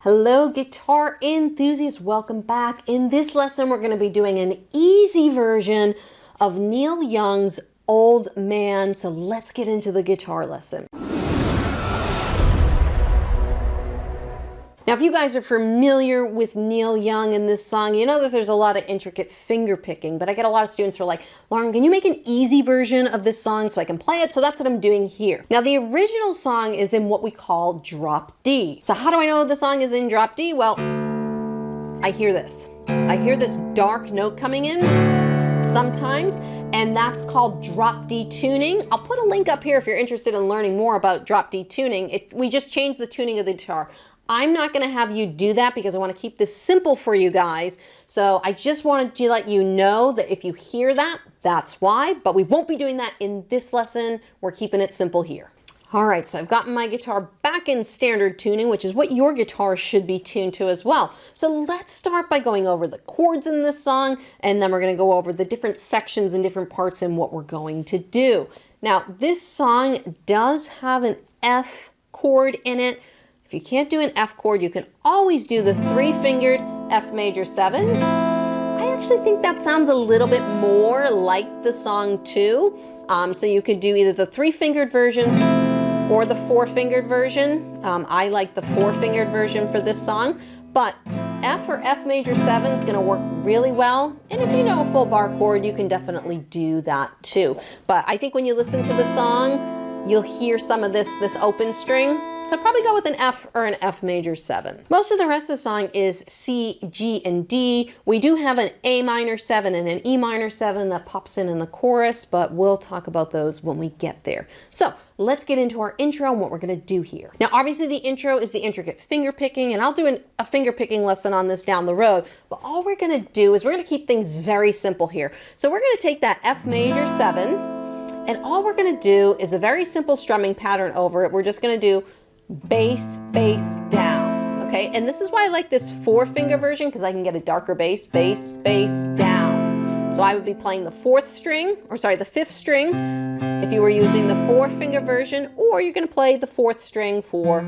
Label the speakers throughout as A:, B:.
A: Hello guitar enthusiasts, welcome back. In this lesson we're going to be doing an easy version of Neil Young's Old Man, so let's get into the guitar lesson. Now if you guys are familiar with Neil Young and this song, you know that there's a lot of intricate finger picking, but I get a lot of students who are like, Lauren, can you make an easy version of this song so I can play it? So that's what I'm doing here. Now the original song is in what we call drop D. So how do I know the song is in drop D? Well, I hear this. I hear this dark note coming in sometimes, and that's called drop D tuning. I'll put a link up here if you're interested in learning more about drop D tuning. We just changed the tuning of the guitar. I'm not going to have you do that because I want to keep this simple for you guys. So I just wanted to let you know that if you hear that, that's why, but we won't be doing that in this lesson. We're keeping it simple here. All right, so I've gotten my guitar back in standard tuning, which is what your guitar should be tuned to as well. So let's start by going over the chords in this song, and then we're going to go over the different sections and different parts and what we're going to do. Now, this song does have an F chord in it. If you can't do an F chord, you can always do the three-fingered F major 7. I actually think that sounds a little bit more like the song too. So you could do either the three-fingered version or the four-fingered version. I like the four-fingered version for this song, but F or F major 7 is going to work really well. And if you know a full bar chord, you can definitely do that too. But I think when you listen to the song, you'll hear some of this open string. So probably go with an F or an F major 7. Most of the rest of the song is C, G, and D. We do have an A minor 7 and an E minor 7 that pops in the chorus, but we'll talk about those when we get there. So let's get into our intro and what we're going to do here. Now obviously the intro is the intricate finger picking, and I'll do a finger picking lesson on this down the road, but all we're going to do is we're going to keep things very simple here. So we're going to take that F major 7, and all we're going to do is a very simple strumming pattern over it. We're just going to do bass, bass, down, okay? And this is why I like this four-finger version, because I can get a darker bass, bass, bass, down. So I would be playing the fifth string if you were using the four-finger version, or you're going to play the fourth string for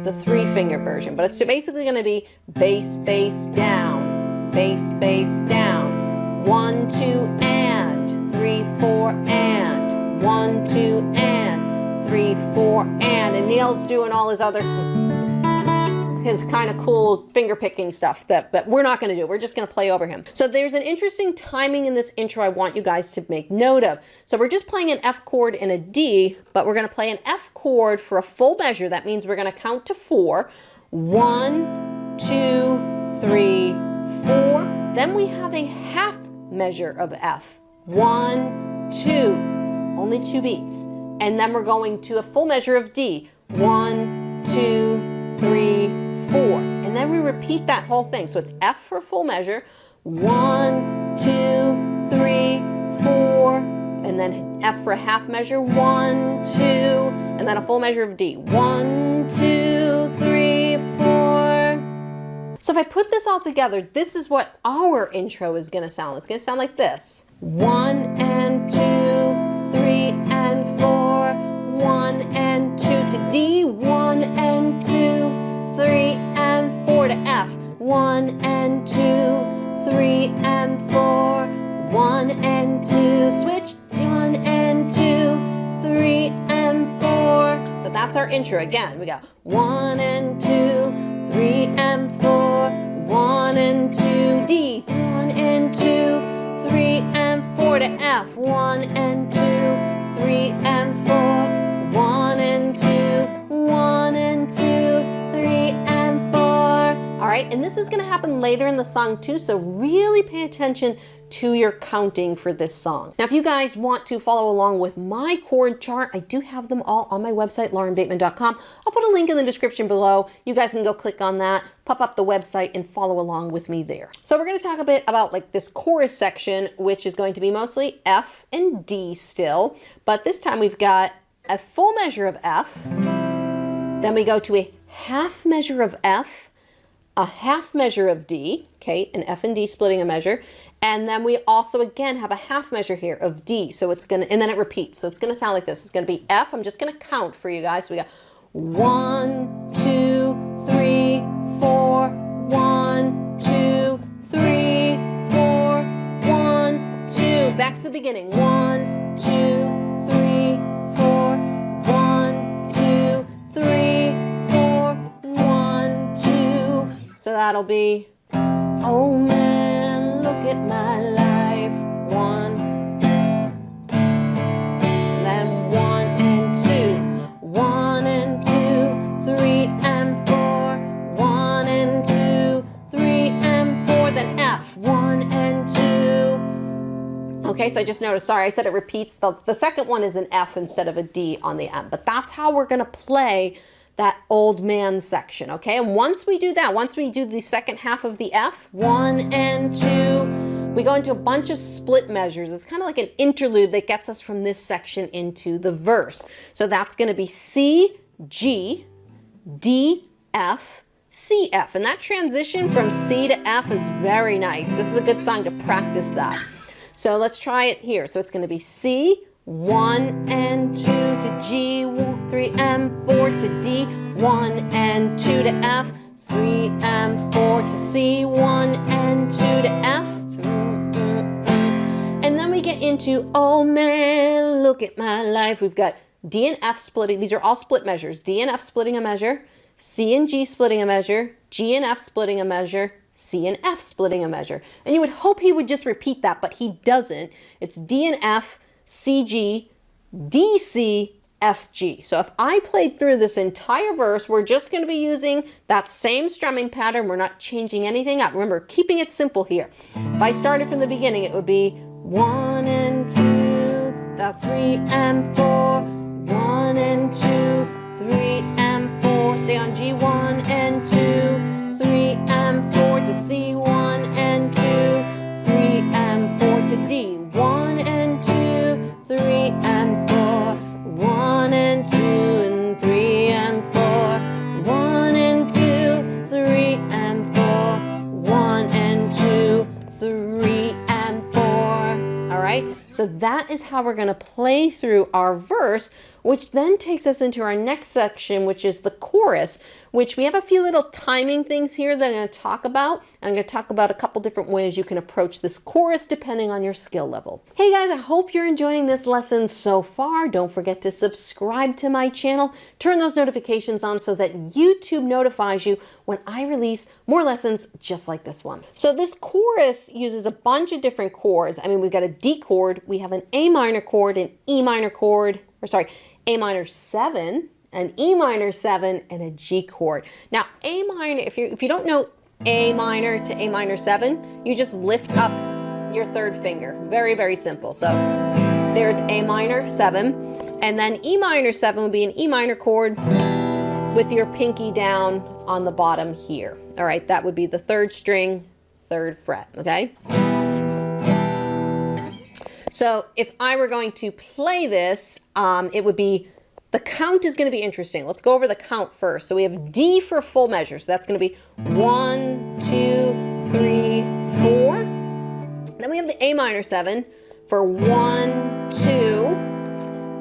A: the three-finger version. But it's basically going to be bass, bass, down, bass, bass, down, 1, 2, and 3, 4, and 1, 2, and 3, 4, and Neil's doing all his other, his kind of cool finger picking stuff that we're not going to do. We're just going to play over him. So there's an interesting timing in this intro I want you guys to make note of. So we're just playing an F chord and a D, but we're going to play an F chord for a full measure. That means we're going to count to 4. 1, 2, 3, 4. Then we have a half measure of F. 1, 2. Only 2 beats. And then we're going to a full measure of D. 1, 2, 3, 4. And then we repeat that whole thing. So it's F for full measure. 1, 2, 3, 4. And then F for a half measure. 1, 2. And then a full measure of D. 1, 2, 3, 4. So if I put this all together, this is what our intro is going to sound. It's going to sound like this. 1 and 2, 3 and 4. 1 and 2 to D, 1 and 2, 3 and 4 to F, 1 and 2, 3 and 4, 1 and 2, switch, 1 and 2, 3 and 4. So that's our intro. Again, we got 1 and 2, 3 and 4, 1 and 2, D, 1 and 2, 3 and 4 to F, 1 and 2, 3 and 4. 1 and 2, 1 and 2, 3 and 4. All right, and this is going to happen later in the song too, so really pay attention to your counting for this song. Now, if you guys want to follow along with my chord chart, I do have them all on my website, laurenbateman.com. I'll put a link in the description below. You guys can go click on that, pop up the website, and follow along with me there. So we're going to talk a bit about like this chorus section, which is going to be mostly F and D still, but this time we've got a full measure of F, then we go to a half measure of F, a half measure of D, okay, an F and D splitting a measure, and then we also again have a half measure here of D, so it's gonna, and then it repeats, so it's gonna sound like this. It's gonna be F. I'm just gonna count for you guys. So we got 1, 2, 3, 4, the beginning. 1, 2, 3, 4. 1, 2, 3, 4. 1, 2. So that'll be, oh man, look at my life. 1. And then 1 and 2. 1 and 2, 3 and 4. 1 and 2, 3 and 4. Then F. 1 and 2. Okay, so I just noticed, sorry, I said it repeats. The second one is an F instead of a D on the M. But that's how we're going to play that old man section, okay? And once we do that, once we do the second half of the F, 1 and 2, we go into a bunch of split measures. It's kind of like an interlude that gets us from this section into the verse. So that's going to be C, G, D, F, C, F. And that transition from C to F is very nice. This is a good song to practice that. So let's try it here. So it's going to be C, 1 and 2 to G, 3 and 4 to D, 1 and 2 to F, 3 and 4 to C, 1 and 2 to F. And then we get into, oh man, look at my life. We've got D and F splitting. These are all split measures. D and F splitting a measure, C and G splitting a measure, G and F splitting a measure, C and F splitting a measure. And you would hope he would just repeat that, but he doesn't. It's D and F, C, G, D, C, F, G. So if I played through this entire verse, we're just going to be using that same strumming pattern. We're not changing anything up. Remember, keeping it simple here. If I started from the beginning, it would be 1 and 2, 3 and 4, 1 and 2, 3 and 4. Stay on G, 1 and 2, 3 and 4 to C, 1 and 2, 3 and 4 to D, 1 and 2, 3 and 4, 1 and 2 and 3 and 4, 1 and 2, 3 and 4, 1 and 2, 3 and 4. All right, so that is how we're going to play through our verse, which then takes us into our next section, which is the chorus, which we have a few little timing things here that I'm going to talk about. I'm going to talk about a couple different ways you can approach this chorus depending on your skill level. Hey guys, I hope you're enjoying this lesson so far. Don't forget to subscribe to my channel. Turn those notifications on so that YouTube notifies you when I release more lessons just like this one. So this chorus uses a bunch of different chords. I mean, we've got a D chord, we have an A minor chord, an E minor chord, or sorry, A minor 7, an E minor 7, and a G chord. Now, A minor, if you don't know A minor to A minor 7, you just lift up your third finger. Very, very simple. So there's A minor 7, and then E minor 7 would be an E minor chord with your pinky down on the bottom here. All right, that would be the third string, third fret, okay? So if I were going to play this, it would be, the count is going to be interesting. Let's go over the count first. So we have D for full measure. So that's going to be 1, 2, 3, 4. Then we have the A minor 7 for 1, 2.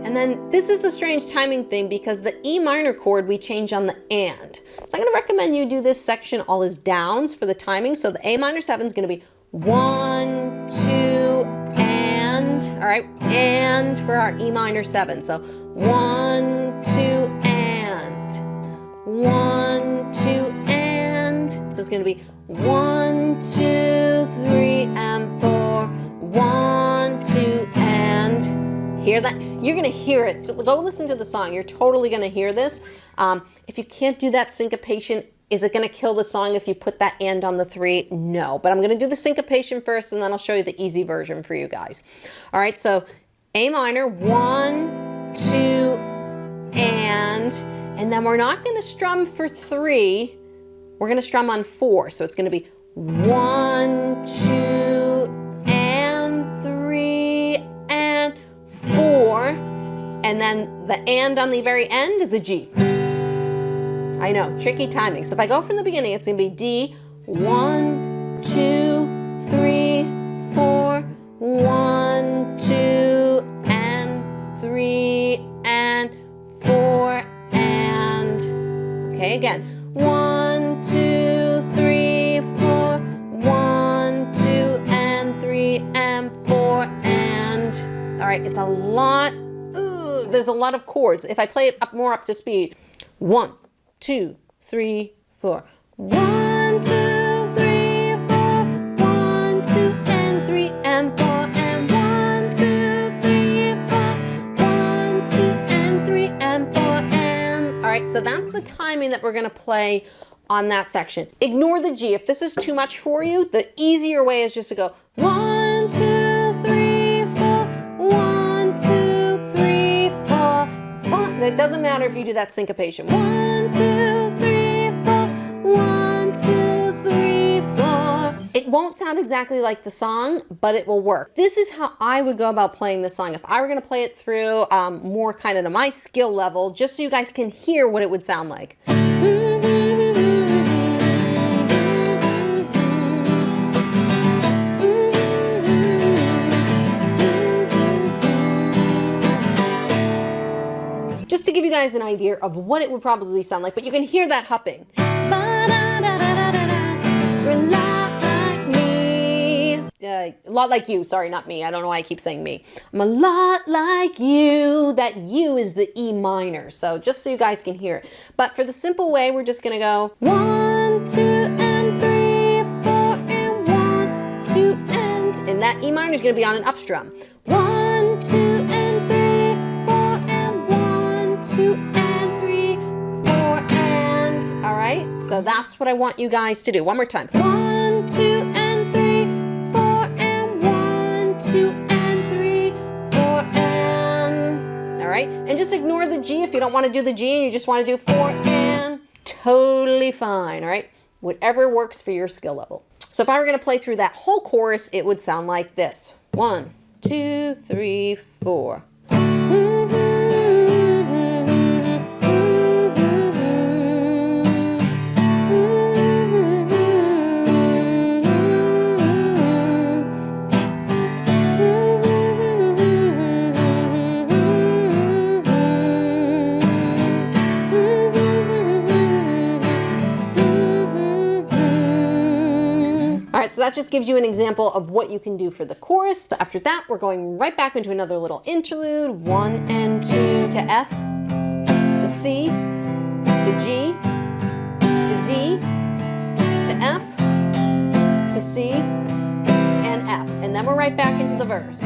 A: And then this is the strange timing thing because the E minor chord we change on the and. So I'm going to recommend you do this section all as downs for the timing. So the A minor 7 is going to be 1, 2, all right, and for our E minor 7. So 1, 2, and 1, 2, and. So it's going to be 1, 2, 3, and 4, 1, 2, and. Hear that? You're going to hear it. Go listen to the song. You're totally going to hear this. If you can't do that syncopation, is it going to kill the song if you put that and on the 3? No, but I'm going to do the syncopation first and then I'll show you the easy version for you guys. All right, so A minor, 1, 2, and then we're not going to strum for 3. We're going to strum on 4. So it's going to be 1, 2, and 3, and 4. And then the and on the very end is a G. I know, tricky timing. So if I go from the beginning, it's going to be D, 1, 2, 3, 4, 1, 2, and 3, and 4, and. Okay, again. 1, 2, 3, 4, 1, 2, and 3, and 4, and. right, it's a lot, there's a lot of chords. If I play it more up to speed, 1, 2, 3, 4. 1, 2, 3, 4. 1, 2, and 3 and 4 and 1, 2, 3, 4. 1, 2, and 3 and 4 and. All right, so that's the timing that we're gonna play on that section. Ignore the G. If this is too much for you, the easier way is just to go 1, 2, 3, 4. 1, 2, 3, 4. 1. It doesn't matter if you do that syncopation. 1, 2, 3, 4. 1, 2, 3, 4. It won't sound exactly like the song, but it will work. This is how I would go about playing this song. If I were gonna play it through more kind of to my skill level, just so you guys can hear what it would sound like. Just to give you guys an idea of what it would probably sound like, but you can hear that hupping. You're a lot like me. A lot like you, sorry, not me. I don't know why I keep saying me. I'm a lot like you. That you is the E minor, so just so you guys can hear it. But for the simple way, we're just gonna go 1, 2, and 3, 4, and 1, 2, and that E minor is gonna be on an up strum. 1, 2, and 3, 4, and 1, 2, and 3, 4, and. All right, so that's what I want you guys to do. One more time. 1, 2, and 3, 4, and 1, 2, and 3, 4, and. All right, and just ignore the G if you don't want to do the G and you just want to do 4 and. Totally fine, all right? Whatever works for your skill level. So if I were going to play through that whole chorus, it would sound like this. 1, 2, 3, 4. So that just gives you an example of what you can do for the chorus. So after that, we're going right back into another little interlude. 1 and 2 to F, to C, to G, to D, to F, to C, and F. And then we're right back into the verse.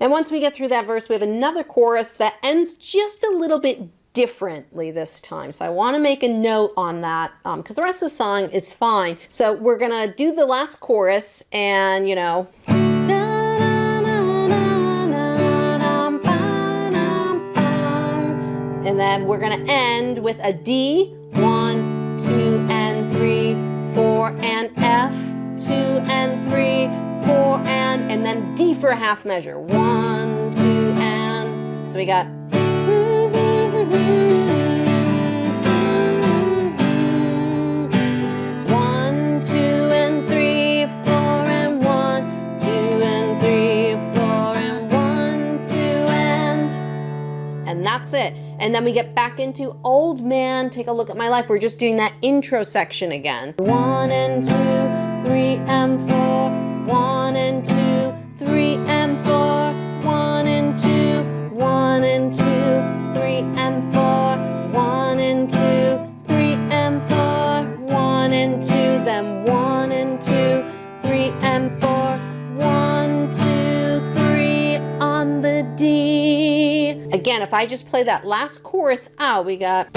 A: And once we get through that verse, we have another chorus that ends just a little bit differently this time. So I want to make a note on that because the rest of the song is fine. So we're gonna do the last chorus and, you know, and then we're gonna end with a D, 1, 2, and 3, 4, and F, 2, and 3, 4, and then D for a half measure. 1, 2, and. So we got. 1, 2, and 3, 4, and 1, 2, and 3, 4, and 1, 2, and that's it. And then we get back into Old Man, Take a Look at My Life. We're just doing that intro section again. 1 and 2, 3 and 4, 1 and 2, 3 and 4, 1 and 2, 1 and 2, 3 and 4, 1 and 2, 3 and 4, 1 and 2, then 1 and 2, 3 and 4, 1, 2, 3 on the D. Again, if I just play that last chorus out, we got.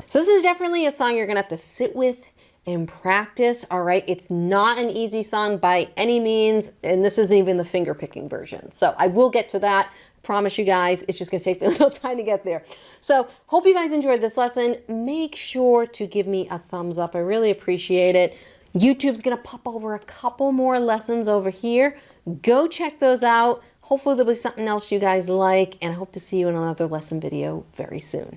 A: So this is definitely a song you're gonna have to sit with and practice, all right? It's not an easy song by any means, and this isn't even the finger picking version. So I will get to that. Promise you guys, it's just gonna take me a little time to get there. So hope you guys enjoyed this lesson. Make sure to give me a thumbs up. I really appreciate it. YouTube's gonna pop over a couple more lessons over here. Go check those out. Hopefully there'll be something else you guys like, and I hope to see you in another lesson video very soon.